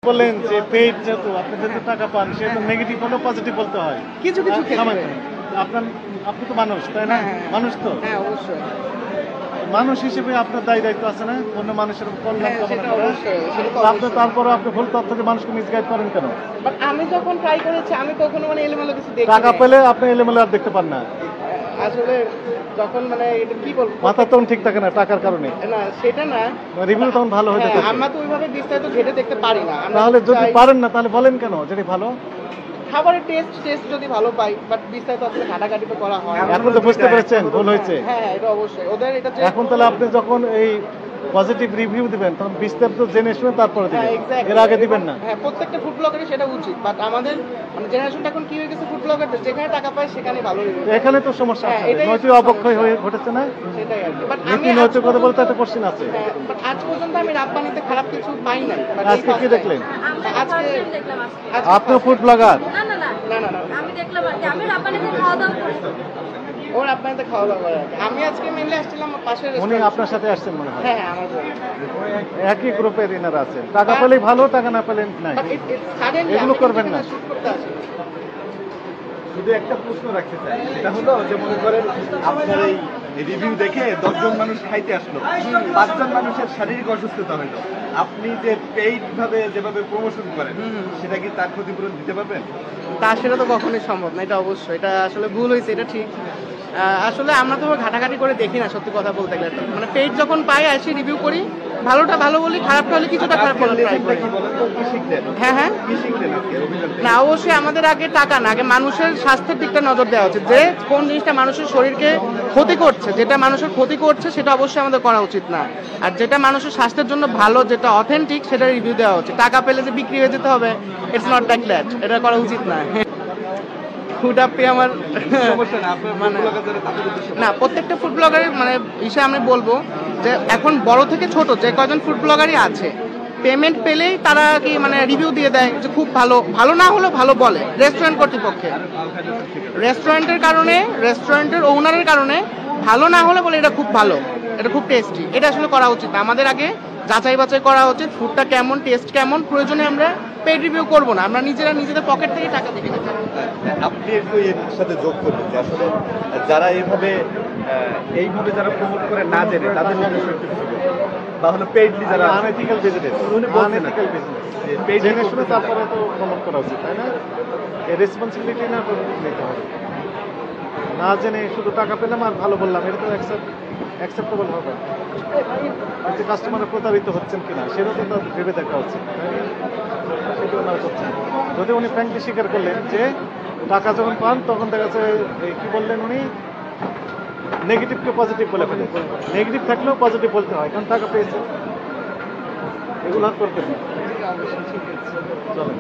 বললেন যে পেইড যেহেতু আপনি যেহেতু টাকা পান সেহেতু নেগেটিভ হলেও পজিটিভ বলতে হয় কিছু কিছু ক্ষেত্রে। আপনি তো মানুষ তাই না? মানুষ তো হ্যাঁ অবশ্যই। মানুষ হিসেবে আপনার দায়িত্ব আছে না অন্য মানুষের কল্যাণ কামনা সেটা করা? অবশ্যই, সেটা তো আপনি অবশ্যই। তারপরও আপনি ভুল তথ্য দিয়ে মানুষকে মিসগাইড করেন কেন? বাট আমি যখন ট্রাই করেছি আমি কখনো মানে এলোমেলো কিছু দেখি টাকা নাই। পেলে আপনি এলোমেলো আর দেখতে পান না, আসলে যখন মানে এটা কি বলবো, মাথা তখন ঠিক থাকে না টাকার কারণে, না সেটা না, রিভিউ তখন ভালো হয়ে হ্যাঁ, থাকে। আমরা তো ওইভাবে বিস্তারিত ঘেটে দেখতে পারি না। আমরা তাহলে যদি চাই পারেন না তাহলে বলেন কেন যেটা ভালো? খাবারের টেস্ট যদি ভালো পাই, বাট বিস্তারিত আসলে ঘাটাঘাটি তো করা হয় না। এখন তো বুঝতে পেরেছেন ভুল হয়েছে। হ্যাঁ এটা অবশ্যই ওদের এটা এখন তাহলে আপনি যখন এই পজিটিভ রিভিউ দিবেন তখন বিস্তারিত জেনে শুনে তারপরে দিবেন, এর আগে দিবেন না। হ্যাঁ প্রত্যেকটা ফুড ব্লগারই সেটা উচিত, বাট আমাদের মানে জেনারেশনটা এখন কি হয়ে গেছে, ফুড ব্লগারদের যেখানে টাকা পায় সেখানে ভালো review দেয়। এখানে তো সমস্যা হ্যাঁ, আছে, এটাই নৈতিক হচ্ছে অবক্ষয় সমস্যা। হয়ে ঘটেছে না? সেটাই আর কি। বাট নীতি নৈতিক কথা বলতে একটা কোশ্চেন আছে। হ্যাঁ, বাট আজ পর্যন্ত আমি রাব্বানিতে খারাপ কিছু পাই নাই। But এই আজকে first কি time। দেখলেন? আজকে দেখলাম আজকে। আজকে আপনিও ফুড ব্লগার? না না না না। আমি দেখলাম আর কি, আমি রাব্বানিতে খাওয়া দাওয়া করছি। ও রাব্বানিতে খাওয়া দাওয়া করে আর কি। আমি আজকে মেনলি আসছিলাম পাশের উনি restaurant। আপনার সাথে আসছেন মনে হয়? হ্যাঁ আমার জন্য। একই গ্রুপের ইনারা আছেন, টাকা পেলেই ভালো, টাকা না পেলেন নাই। বাট সাডেনলি এগুলো করবেন না। শুট করতে আসি। শুধু একটা প্রশ্ন রাখতে চাই, সেটা হলো যে মনে করেন আপনার এই রিভিউ দেখে 10 জন মানুষ খাইতে আসলো, 5 জন মানুষের শারীরিক অসুস্থতা হলো, আপনি যে পেইড ভাবে যেভাবে প্রমোশন করেন সেটা কি তার ক্ষতিপূরণ দিতে পারবেন? তা সেটা তো কখনোই সম্ভব না, এটা অবশ্যই, এটা আসলে ভুল হয়েছে, এটা ঠিক। আসলে আমরা তো ঘাটাঘাটি করে দেখি না, সত্যি কথা বলতে গেলে। মানে পেজ যখন পাই আসি রিভিউ করি, ভালোটা ভালো বলি, খারাপটা হলে কিছুটা খারাপ বলার ট্রাই করি। কি বলেন তো, কি শিখলেন? হ্যাঁ কি শিখলেন আজকের অভিযান থেকে? না অবশ্যই আমাদের আগে টাকা না, আগে মানুষের স্বাস্থ্যের দিকটা নজর দেওয়া উচিত, যে কোন জিনিসটা মানুষের শরীরকে ক্ষতি করছে, যেটা মানুষের ক্ষতি করছে সেটা অবশ্যই আমাদের করা উচিত না। আর যেটা মানুষের স্বাস্থ্যের জন্য ভালো, যেটা অথেন্টিক, সেটা রিভিউ দেওয়া উচিত। টাকা পেলে যে বিক্রি হয়ে যেতে হবে, ইটস নট লাইক দ্যাট, এটা করা উচিত না। ফুড আপে আমার সমস্যা না, আপনার মানে ব্লগার যারা তাদের উদ্দেশ্যে না, প্রত্যেকটা ফুড ব্লগারের মানে হিসেবে আমি বলবো যে এখন বড় থেকে ছোট যে কয়জন ফুড ব্লগারই আছে, পেমেন্ট পেলেই তারা কি মানে রিভিউ দিয়ে দেয় যে খুব ভালো, ভালো না হলেও ভালো বলে রেস্টুরেন্ট কর্তৃপক্ষে, রেস্টুরেন্টের কারণে, রেস্টুরেন্টের ওনারের কারণে ভালো না হলে বলে এটা খুব ভালো, এটা খুব টেস্টি। এটা আসলে করা উচিত না, আমাদের আগে যাচাই বাছাই করা উচিত ফুডটা কেমন, টেস্ট কেমন। প্রয়োজনে আমরা পেড রিভিউ করবো না, আমরা নিজেরা নিজেদের পকেট থেকে টাকা দিয়ে দিতে চাই। আপনি একটু এর সাথে যোগ করবেন যে আসলে যারা এইভাবে যারা প্রমোট করে না জেনে তাদের উদ্দেশ্যে একটু কিছু বলুন। বা হলো পেইডলি যারা আনএথিক্যাল বিজনেস, উনি বলছেন না। আনএথিক্যাল বিজনেস যে পেইড জেনে শুনে তারপরে তো প্রমোট করা উচিত, তাই না? এই রেসপন্সিবিলিটি না নিতে হবে। না জেনে শুধু টাকা পেলাম আর ভালো বললাম, এটা তো অ্যাকসেপ্টেবল হবে না। যে কাস্টমার প্রতারিত হচ্ছেন কিনা সেটা তো তার ভেবে দেখা উচিত, সেটা ওনারা করছেন। যদি উনি ফ্র্যাঙ্কলি স্বীকার করলেন যে টাকা যখন পান তখন দেখা যাচ্ছে কি বললেন উনি, নেগেটিভকে পজিটিভ বলে ফেলেন। নেগেটিভ থাকলেও পজিটিভ বলতে হয়, কারণ টাকা পেয়েছে। এগুলো আর করবেন না। চলেন।